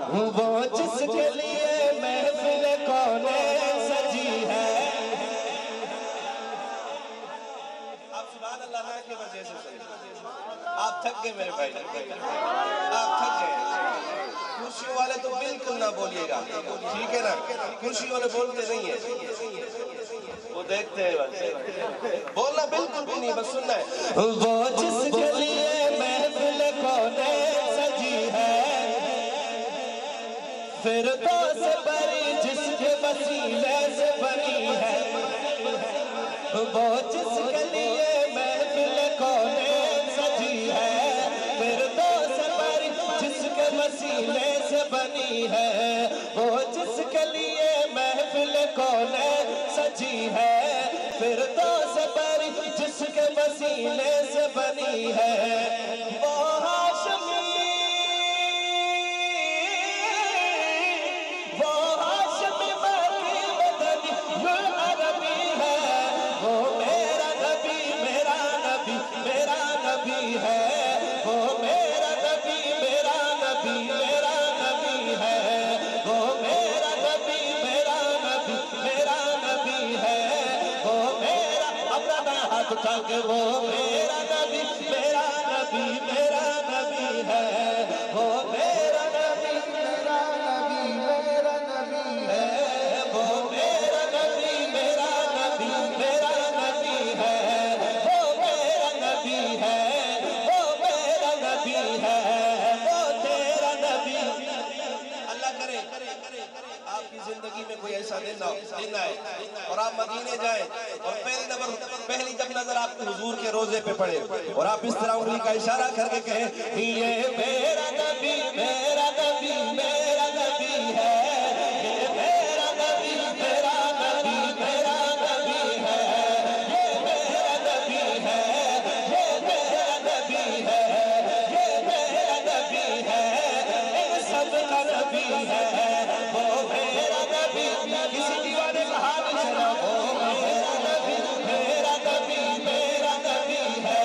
وہ جس کے لیے محفل کونین سجی ہے. آپ سبحان اللہ نہ کی وجہ سے آپ تھک گئے میرے بھائی، آپ تھک گئے. کرسی والے تو بالکل نہ بولیے گا، ٹھیک ہے نا؟ کرسی والے بولتے نہیں ہیں، وہ دیکھتے ہیں بس. بولنا بالکل بھی نہیں، بس سننا ہے. وہ جس کے لیے محفل کونین سجی ہے، فردوس بری جس کے وسیلے سے بنی ہے. وہ جس کے لیے محفل کونین سجی ہے، فردوس بری جس کے وسیلے سے بنی ہے. وہ جس کے لیے محفل کونین سجی ہے، فردوس بری جس کے وسیلے سے بنی ہے. وہ ہاشمی باقی مدنی عربی ہے. وہ میرا نبی میرا نبی میرا نبی ہے. وہ میرا نبی میرا نبی میرا نبی ہے. وہ میرا نبی میرا نبی میرا نبی ہے. وہ میرا اپنا ہاتھ اٹھا کے وہ میرا نبی میرا نبی میرا نبی ہے. وہ میرا نبی میرا نبی میرا نبی ہے. وہ میرا نبی میرا نبی میرا نبی ہے. وہ میرا نبی ہے. وہ میرا نبی ہے. وہ تیرا نبی. اللہ کرے آپ کی زندگی میں کوئی ایسا دن آئے اور آپ مدینے جائیں اور پہلی جب نظر آپ کے حضور کے روزے پہ پڑے اور آپ اس طرح انگلی کا اشارہ کر کے کہیں یہ میرا نبی میرا نبی میرا نبی ہے. یہ میرا نبی میرا نبی میرا نبی ہے. یہ میرا نبی ہے. یہ میرا نبی ہے. یہ میرا نبی ہے. ان سب کا نبی ہے. وہ میرا نبی. کسی دیوانے کا حال چلا وہ میرا نبی میرا نبی میرا نبی ہے.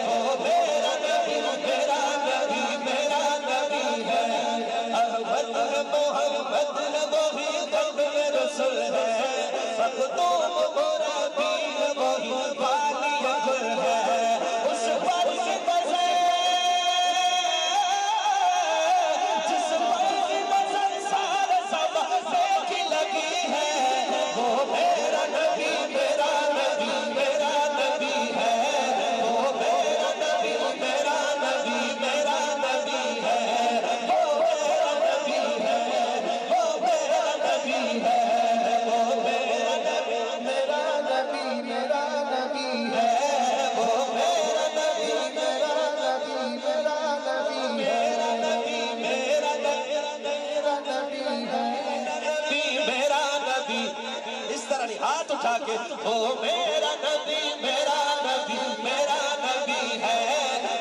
وہ میرا نبی میرا نبی میرا نبی ہے. احمد محمد وہی قلب میں رسول ہے. مخدوم مرابی وہی والی گل ہے. اس پر کی نظر جس پر کی نظر سارے سما دیکھی لگی ہے. وہ میرا نبی میرا نبی میرا نبی ہے. وہ میرا نبی میرا نبی میرا نبی ہے. وہ میرا نبی ہے. وہ میرا نبی ہے. وہ میرا نبی میرا نبی میرا نبی ہے. وہ میرا نبی میرا نبی میرا نبی میرا نبی میرا نبی میرا نبی. اس طرح نہیں ہاتھ اٹھا کے وہ میرا نبی میرا نبی میرا نبی ہے.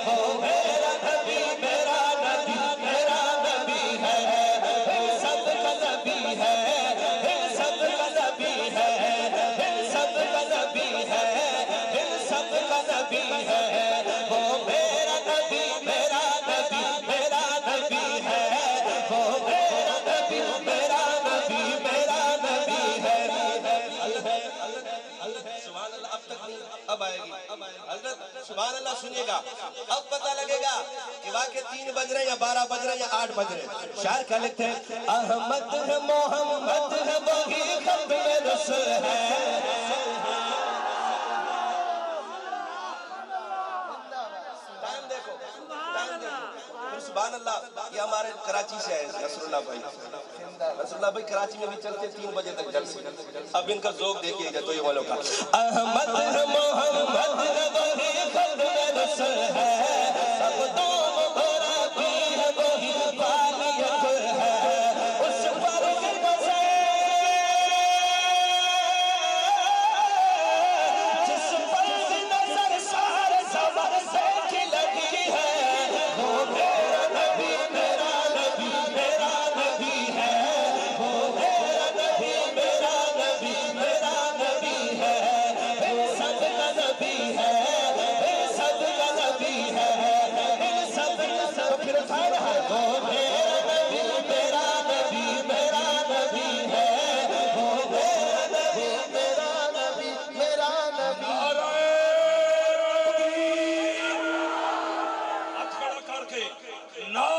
وہ میرا نبی میرا نبی میرا نبی ہے. ان سب کا نبی ہے. ان سب کا نبی ہے. ان سب کا نبی ہے. ان سب کا نبی ہے. وہ میرا نبی میرا نبی میرا نبی ہے. وہ میرا نبی میرا نبی میرا نبی ہے. سبحان اللہ. اب تک نہیں، اب آئے گی حضرت. سبحان اللہ سنیے گا. اب پتہ لگے گا کہ واقعی 3 بج رہے ہیں یا 12 بج رہے ہیں یا 8 بج رہے ہیں. شاعر کیا لکھتے ہیں؟ احمد ہے محمد ہے وہی ختم رسل ہے. ٹائم دیکھو ٹائم دیکھو. سبحان اللہ. یہ ہمارے کراچی سے ہے نصر اللہ بھائی. نصر اللہ بھائی کراچی میں بھی چلتے 3 بجے تک جلسے. اب ان کا ذوق دیکھیے گا تو یہ والوں کا. احمد ہے محمد ہے وہی ختم رسل ہے. مخدوم مرابی ہے وہی والی گل ہے. اس پر کی نظر جس پر کی نظر سارے سما دیکھی لگی ہے. وہ میرا نبی میرا نبی میرا نبی ہے. وہ میرا نبی میرا نبی میرا نبی ہے. ان سب کا نبی ہے. ان سب کا نبی ہے. کے نا